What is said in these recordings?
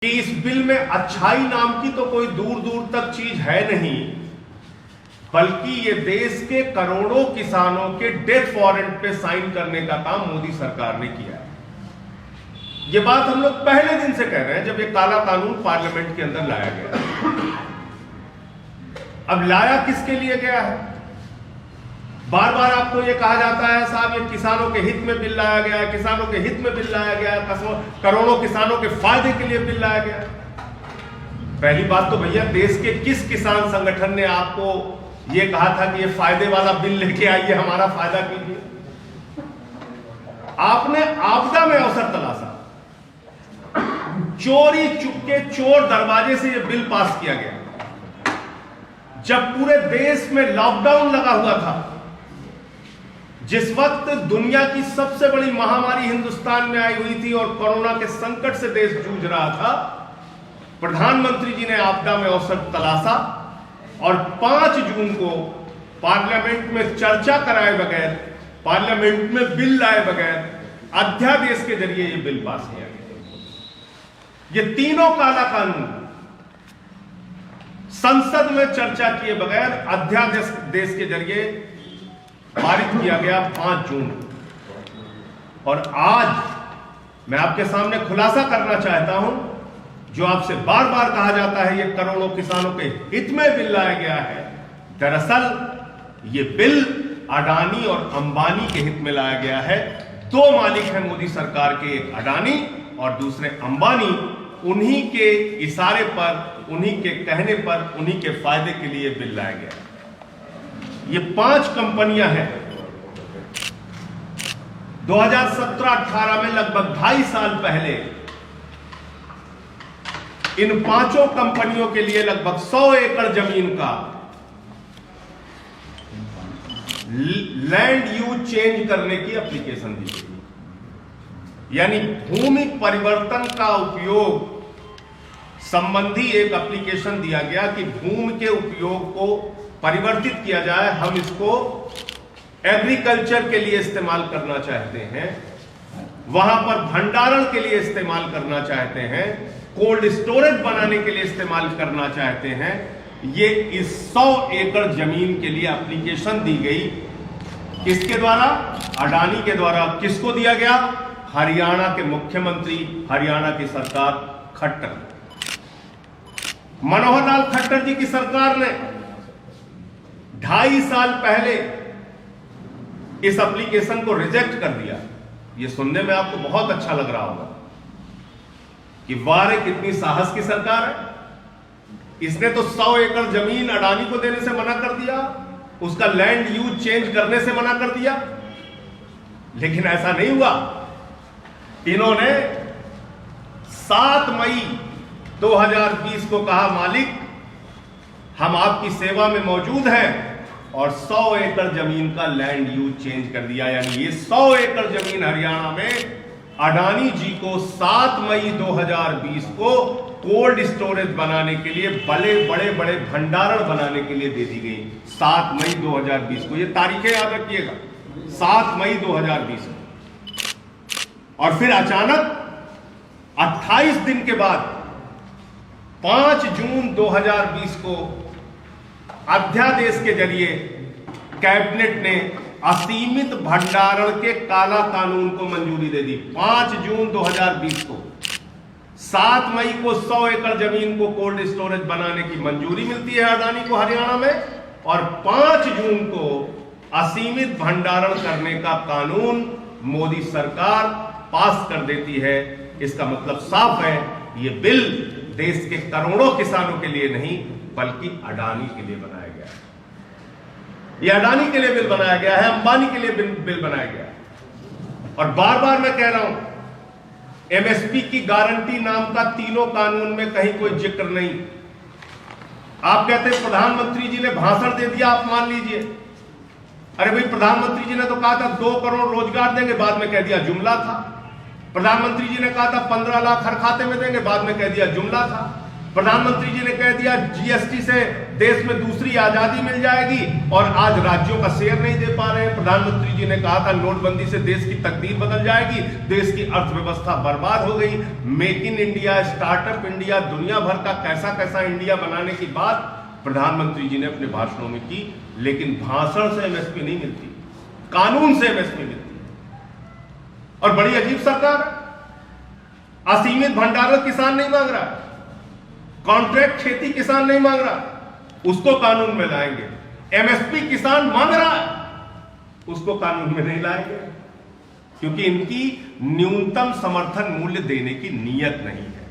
कि इस बिल में अच्छाई नाम की तो कोई दूर दूर तक चीज है नहीं, बल्कि ये देश के करोड़ों किसानों के डेथ वारंट पे साइन करने का काम मोदी सरकार ने किया है। ये बात हम लोग पहले दिन से कह रहे हैं जब ये काला कानून पार्लियामेंट के अंदर लाया गया। अब लाया किसके लिए गया है? बार बार आपको ये कहा जाता है साहब ये किसानों के हित में बिल लाया गया है, किसानों के हित में बिल लाया गया है, करोड़ों किसानों के फायदे के लिए बिल लाया गया। पहली बात तो भैया देश के किस किसान संगठन ने आपको ये कहा था कि ये फायदे वाला बिल लेके आइए, हमारा फायदा कीजिए? आपने आपदा में अवसर तलाशा, चोरी चुपके चोर दरवाजे से ये बिल पास किया गया जब पूरे देश में लॉकडाउन लगा हुआ था, जिस वक्त दुनिया की सबसे बड़ी महामारी हिंदुस्तान में आई हुई थी और कोरोना के संकट से देश जूझ रहा था। प्रधानमंत्री जी ने आपदा में अवसर तलाशा और 5 जून को पार्लियामेंट में चर्चा कराए बगैर, पार्लियामेंट में बिल लाए बगैर अध्यादेश के जरिए यह बिल पास किया गया। ये तीनों काला कानून संसद में चर्चा किए बगैर अध्यादेश के जरिए पारित किया गया 5 जून। और आज मैं आपके सामने खुलासा करना चाहता हूं, जो आपसे बार बार कहा जाता है ये करोड़ों किसानों के हित में बिल लाया गया है, दरअसल ये बिल अडानी और अंबानी के हित में लाया गया है। 2 मालिक हैं मोदी सरकार के, एक अडानी और दूसरे अंबानी। उन्हीं के इशारे पर, उन्हीं के कहने पर, उन्हीं के फायदे के लिए बिल लाया गया। ये 5 कंपनियां हैं। 2017-18 में लगभग 2.5 साल पहले इन 5 कंपनियों के लिए लगभग 100 एकड़ जमीन का लैंड यूज चेंज करने की एप्लीकेशन दी गई। यानी भूमि परिवर्तन का उपयोग संबंधी एक एप्लीकेशन दिया गया कि भूमि के उपयोग को परिवर्तित किया जाए, हम इसको एग्रीकल्चर के लिए इस्तेमाल करना चाहते हैं, वहां पर भंडारण के लिए इस्तेमाल करना चाहते हैं, कोल्ड स्टोरेज बनाने के लिए इस्तेमाल करना चाहते हैं। ये इस 100 एकड़ जमीन के लिए एप्लीकेशन दी गई। किसके द्वारा? अडानी के द्वारा। किसको दिया गया? हरियाणा के मुख्यमंत्री, हरियाणा की सरकार खट्टर, मनोहर लाल खट्टर जी की सरकार ने 2.5 साल पहले इस एप्लीकेशन को रिजेक्ट कर दिया। यह सुनने में आपको बहुत अच्छा लग रहा होगा कि वाह कितनी साहस की सरकार है। इसने तो 100 एकड़ जमीन अडानी को देने से मना कर दिया, उसका लैंड यूज चेंज करने से मना कर दिया। लेकिन ऐसा नहीं हुआ। इन्होंने 7 मई 2020 को कहा मालिक हम आपकी सेवा में मौजूद हैं, और 100 एकड़ जमीन का लैंड यूज चेंज कर दिया। यानी ये 100 एकड़ जमीन हरियाणा में अडानी जी को 7 मई 2020 को कोल्ड स्टोरेज बनाने के लिए, बड़े बड़े भंडारण बनाने के लिए दे दी गई। 7 मई 2020 को, ये तारीखें याद रखिएगा, 7 मई 2020 को। और फिर अचानक 28 दिन के बाद 5 जून 2020 को अध्यादेश के जरिए कैबिनेट ने असीमित भंडारण के काला कानून को मंजूरी दे दी। 5 जून 2020 को, 7 मई को 100 एकड़ जमीन को कोल्ड स्टोरेज बनाने की मंजूरी मिलती है अडानी को हरियाणा में, और 5 जून को असीमित भंडारण करने का कानून मोदी सरकार पास कर देती है। इसका मतलब साफ है, ये बिल देश के करोड़ों किसानों के लिए नहीं बल्कि अडानी के लिए बनाया गया है। यह अडानी के लिए बिल बनाया गया है, अंबानी के लिए बिल बनाया गया है। और बार बार मैं कह रहा हूं, एमएसपी की गारंटी नाम का तीनों कानून में कहीं कोई जिक्र नहीं। आप कहते हैं प्रधानमंत्री जी ने भाषण दे दिया, आप मान लीजिए। अरे भाई, प्रधानमंत्री जी ने तो कहा था 2 करोड़ रोजगार देंगे, बाद में कह दिया जुमला था। प्रधानमंत्री जी ने कहा था 15 लाख हर खाते में देंगे, बाद में कह दिया जुमला था। प्रधानमंत्री जी ने कह दिया जीएसटी से देश में दूसरी आजादी मिल जाएगी, और आज राज्यों का शेयर नहीं दे पा रहे हैं। प्रधानमंत्री जी ने कहा था नोटबंदी से देश की तकदीर बदल जाएगी, देश की अर्थव्यवस्था बर्बाद हो गई। Make in India, startup India, दुनिया भर का कैसा कैसा इंडिया बनाने की बात प्रधानमंत्री जी ने अपने भाषणों में की, लेकिन भाषण से एमएसपी नहीं मिलती, कानून से एमएसपी मिलती है। और बड़ी अजीब सरकार है। असीमित भंडारण किसान नहीं मांग रहा, कॉन्ट्रैक्ट खेती किसान नहीं मांग रहा, उसको कानून में लाएंगे। एमएसपी किसान मांग रहा है, उसको कानून में नहीं लाएंगे, क्योंकि इनकी न्यूनतम समर्थन मूल्य देने की नीयत नहीं है।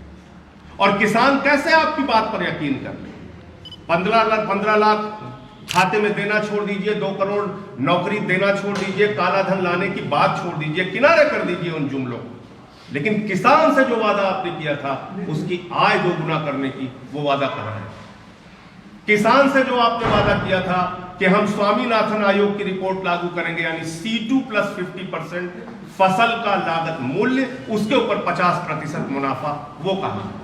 और किसान कैसे आपकी बात पर यकीन कर ले? 15 लाख खाते में देना छोड़ दीजिए, 2 करोड़ नौकरी देना छोड़ दीजिए, काला धन लाने की बात छोड़ दीजिए, किनारे कर दीजिए उन जुमलों को। लेकिन किसान से जो वादा आपने किया था उसकी आय 2 गुना करने की, वो वादा कहां है? किसान से जो आपने वादा किया था कि हम स्वामीनाथन आयोग की रिपोर्ट लागू करेंगे, यानी C2 + 50% फसल का लागत मूल्य, उसके ऊपर 50% मुनाफा, वो कहां है?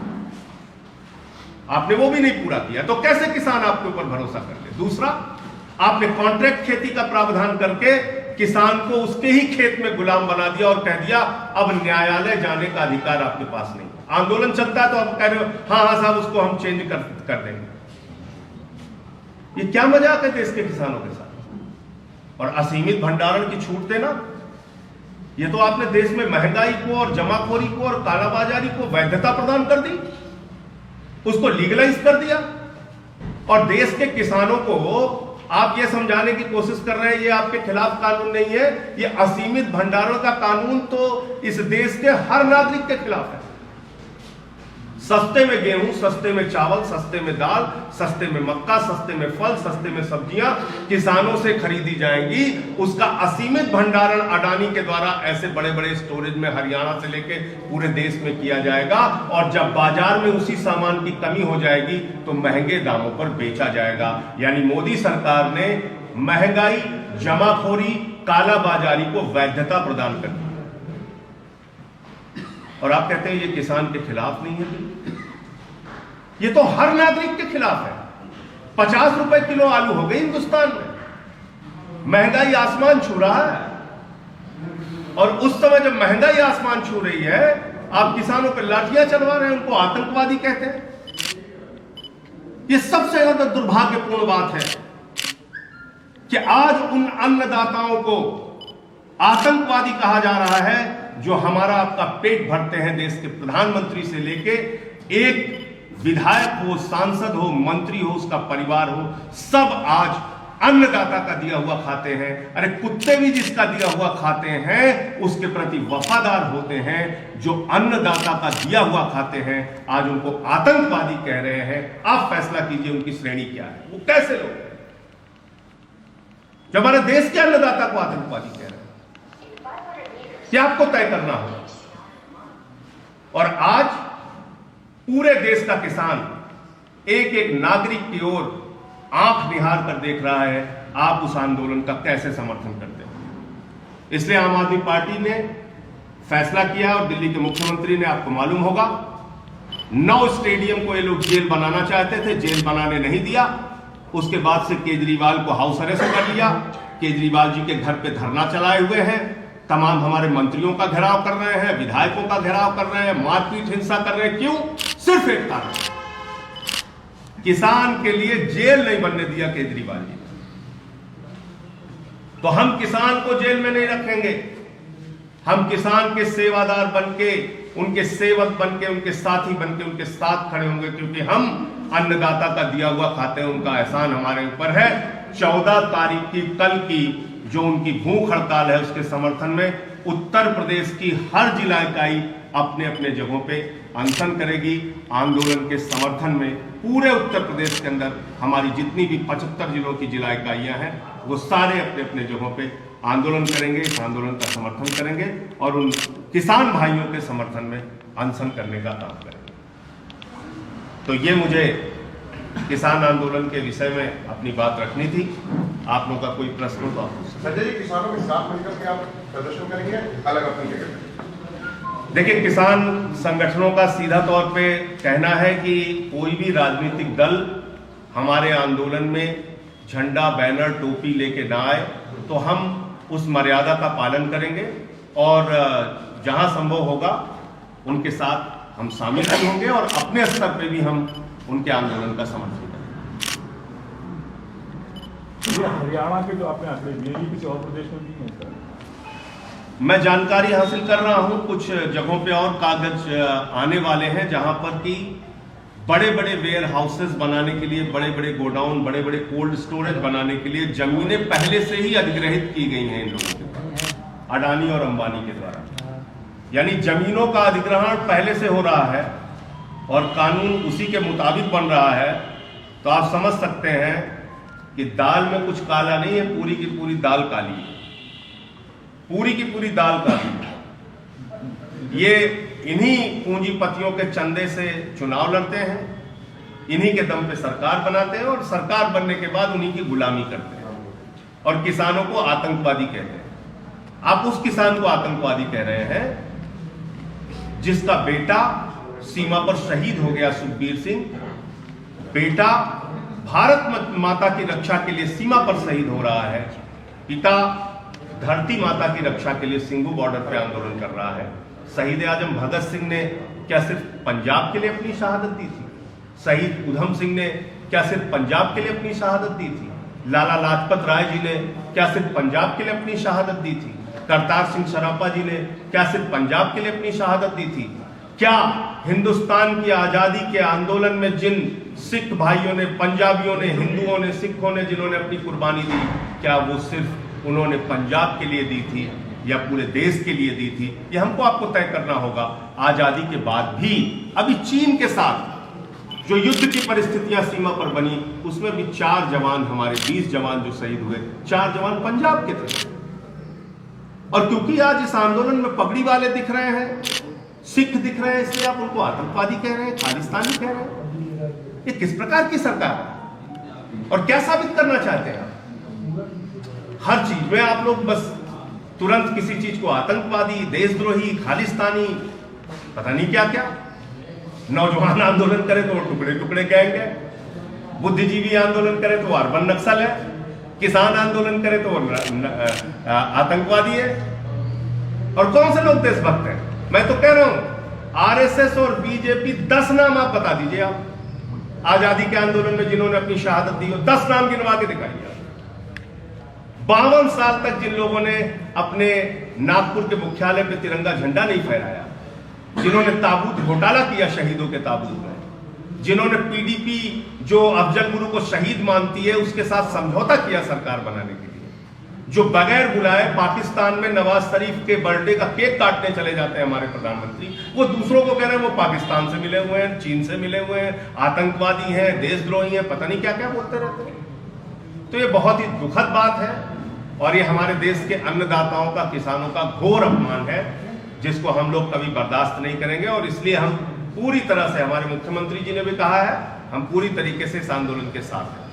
आपने वो भी नहीं पूरा किया, तो कैसे किसान आपके ऊपर भरोसा कर ले? दूसरा, आपने कॉन्ट्रैक्ट खेती का प्रावधान करके किसान को उसके ही खेत में गुलाम बना दिया और कह दिया अब न्यायालय जाने का अधिकार आपके पास नहीं। आंदोलन चलता है तो आप कह रहे हो हाँ साहब उसको हम चेंज कर देंगे। ये क्या मजाक है देश के किसानों के साथ? और असीमित भंडारण की छूट देना, ये तो आपने देश में महंगाई को और जमाखोरी को और कालाबाजारी को वैधता प्रदान कर दी, उसको लीगलाइज कर दिया। और देश के किसानों को आप ये समझाने की कोशिश कर रहे हैं ये आपके खिलाफ कानून नहीं है, ये असीमित भंडारण का कानून तो इस देश के हर नागरिक के खिलाफ है। सस्ते में गेहूं, सस्ते में चावल, सस्ते में दाल, सस्ते में मक्का, सस्ते में फल, सस्ते में सब्जियां किसानों से खरीदी जाएंगी। उसका असीमित भंडारण अडानी के द्वारा ऐसे बड़े बड़े स्टोरेज में हरियाणा से लेके पूरे देश में किया जाएगा, और जब बाजार में उसी सामान की कमी हो जाएगी तो महंगे दामों पर बेचा जाएगा। यानी मोदी सरकार ने महंगाई, जमाखोरी, कालाबाजारी को वैधता प्रदान कर दी। और आप कहते हैं ये किसान के खिलाफ नहीं है? ये तो हर नागरिक के खिलाफ है। 50 रुपए किलो आलू हो गई हिंदुस्तान में, महंगाई आसमान छू रहा है। और उस समय जब महंगाई आसमान छू रही है, आप किसानों पर लाठियां चलवा रहे हैं, उनको आतंकवादी कहते हैं। ये सबसे ज्यादा दुर्भाग्यपूर्ण बात है कि आज उन अन्नदाताओं को आतंकवादी कहा जा रहा है जो हमारा आपका पेट भरते हैं। देश के प्रधानमंत्री से लेके एक विधायक हो, सांसद हो, मंत्री हो, उसका परिवार हो, सब आज अन्नदाता का दिया हुआ खाते हैं। अरे कुत्ते भी जिसका दिया हुआ खाते हैं उसके प्रति वफादार होते हैं। जो अन्नदाता का दिया हुआ खाते हैं आज उनको आतंकवादी कह रहे हैं। आप फैसला कीजिए उनकी श्रेणी क्या है, वो कैसे लोग जो हमारे देश के अन्नदाता को आतंकवादी कह रहे हैं, क्या आपको तय करना होगा। और आज पूरे देश का किसान एक एक नागरिक की ओर आंख निहार कर देख रहा है आप उस आंदोलन का कैसे समर्थन करते हैं। इसलिए आम आदमी पार्टी ने फैसला किया, और दिल्ली के मुख्यमंत्री ने, आपको मालूम होगा, 9 स्टेडियम को ये लोग जेल बनाना चाहते थे, जेल बनाने नहीं दिया। उसके बाद से केजरीवाल को हाउस अरेस्ट कर लिया। केजरीवाल जी के घर पे धरना चलाए हुए हैं, तमाम हमारे मंत्रियों का घेराव कर रहे हैं, विधायकों का घेराव कर रहे हैं, मारपीट हिंसा कर रहे हैं। क्यों? सिर्फ एक कारण, किसान के लिए जेल नहीं बनने दिया केजरीवाल जी। तो हम किसान को जेल में नहीं रखेंगे, हम किसान के सेवादार बनके, उनके सेवक बनके, उनके साथी बनके उनके साथ खड़े होंगे, क्योंकि हम अन्नदाता का दिया हुआ खाते हैं, उनका एहसान हमारे ऊपर है। 14 तारीख की, कल की जो उनकी भूख हड़ताल है, उसके समर्थन में उत्तर प्रदेश की हर जिला इकाई अपने अपने जगहों पे अनशन करेगी। आंदोलन के समर्थन में पूरे उत्तर प्रदेश के अंदर हमारी जितनी भी 75 जिलों की जिला इकाइयां हैं वो सारे अपने अपने जगहों पे आंदोलन करेंगे, इस आंदोलन का समर्थन करेंगे और उन किसान भाइयों के समर्थन में अनशन करने का काम करेंगे। तो ये मुझे किसान आंदोलन के विषय में अपनी बात रखनी थी। आप लोगों का कोई प्रश्न तो आप संजय जी, किसानों के साथ मिलकर के आप प्रदर्शन करेंगे, अलग अपनी जगह? देखिए, किसान संगठनों का सीधा तौर पे कहना है कि कोई भी राजनीतिक दल हमारे आंदोलन में झंडा, बैनर, टोपी लेके ना आए तो हम उस मर्यादा का पालन करेंगे और जहां संभव होगा उनके साथ हम शामिल भी होंगे और अपने स्तर पे भी हम उनके आंदोलन का समर्थन करेंगे। हरियाणा के जो आपने आंकड़े दिए, ये किसी और प्रदेश में नहीं है? मैं जानकारी हासिल कर रहा हूं, कुछ जगहों पे और कागज आने वाले हैं जहां पर कि बड़े बड़े वेयर हाउसेस बनाने के लिए, बड़े बड़े गोडाउन, बड़े बड़े कोल्ड स्टोरेज बनाने के लिए जमीनें पहले से ही अधिग्रहित की गई हैं इन लोगों के द्वारा, अडानी और अंबानी के द्वारा। यानी जमीनों का अधिग्रहण पहले से हो रहा है और कानून उसी के मुताबिक बन रहा है। तो आप समझ सकते हैं कि दाल में कुछ काला नहीं है, पूरी की पूरी दाल काली है, पूरी की पूरी दाल काली है। ये इन्हीं पूंजीपतियों के चंदे से चुनाव लड़ते हैं, इन्हीं के दम पे सरकार बनाते हैं और सरकार बनने के बाद उन्हीं की गुलामी करते हैं और किसानों को आतंकवादी कहते हैं। आप उस किसान को आतंकवादी कह रहे हैं जिसका बेटा सीमा पर शहीद हो गया, सुखबीर सिंह, बेटा भारत माता की रक्षा के लिए सीमा पर शहीद हो रहा है, पिता धरती माता की रक्षा के लिए सिंघू बॉर्डर पे आंदोलन कर रहा है। शहीद आजम भगत सिंह ने क्या सिर्फ पंजाब के लिए अपनी शहादत दी थी? शहीद उधम सिंह ने क्या सिर्फ पंजाब के लिए अपनी शहादत दी थी? लाला लाजपत राय जी ने क्या सिर्फ पंजाब के लिए अपनी शहादत दी थी? करतार सिंह सरापा जी ने क्या सिर्फ पंजाब के लिए अपनी शहादत दी थी? क्या हिंदुस्तान की आजादी के आंदोलन में जिन सिख भाइयों ने, पंजाबियों ने, हिंदुओं ने, सिखों ने जिन्होंने अपनी कुर्बानी दी, क्या वो सिर्फ उन्होंने पंजाब के लिए दी थी या पूरे देश के लिए दी थी? ये हमको आपको तय करना होगा। आजादी के बाद भी अभी चीन के साथ जो युद्ध की परिस्थितियां सीमा पर बनी, उसमें भी 4 जवान, हमारे 20 जवान जो शहीद हुए, 4 जवान पंजाब के थे। और क्योंकि आज इस आंदोलन में पगड़ी वाले दिख रहे हैं, सिख दिख रहे हैं, इसलिए आप उनको आतंकवादी कह रहे हैं, खालिस्तानी कह रहे हैं। ये किस प्रकार की सरकार है और क्या साबित करना चाहते हैं? हर चीज में आप लोग बस तुरंत किसी चीज को आतंकवादी, देशद्रोही, खालिस्तानी, पता नहीं क्या क्या। नौजवान आंदोलन करे तो वो टुकड़े टुकड़े गैंग है, बुद्धिजीवी आंदोलन करे तो वो अर्बन नक्सल है, किसान आंदोलन करे तो वो आतंकवादी है। और कौन से लोग देशभक्त हैं? मैं तो कह रहा हूं आरएसएस और बीजेपी 10 नाम आप बता दीजिए, आप आजादी के आंदोलन में जिन्होंने अपनी शहादत दी हो, 10 नाम गिनवा के दिखाइए। 52 साल तक जिन लोगों ने अपने नागपुर के मुख्यालय पे तिरंगा झंडा नहीं फहराया, जिन्होंने ताबूत घोटाला किया शहीदों के ताबूत में, जिन्होंने पीडीपी जो अफजल गुरु को शहीद मानती है उसके साथ समझौता किया सरकार बनाने के लिए, जो बगैर बुलाए पाकिस्तान में नवाज शरीफ के बर्थडे का केक काटने चले जाते हैं हमारे प्रधानमंत्री, वो दूसरों को कह रहे हैं वो पाकिस्तान से मिले हुए हैं, चीन से मिले हुए हैं, आतंकवादी हैं, देशद्रोही हैं, पता नहीं क्या क्या बोलते रहते हैं। तो ये बहुत ही दुखद बात है और ये हमारे देश के अन्नदाताओं का, किसानों का घोर अपमान है, जिसको हम लोग कभी बर्दाश्त नहीं करेंगे। और इसलिए हम पूरी तरह से, हमारे मुख्यमंत्री जी ने भी कहा है, हम पूरी तरीके से इस आंदोलन के साथ हैं।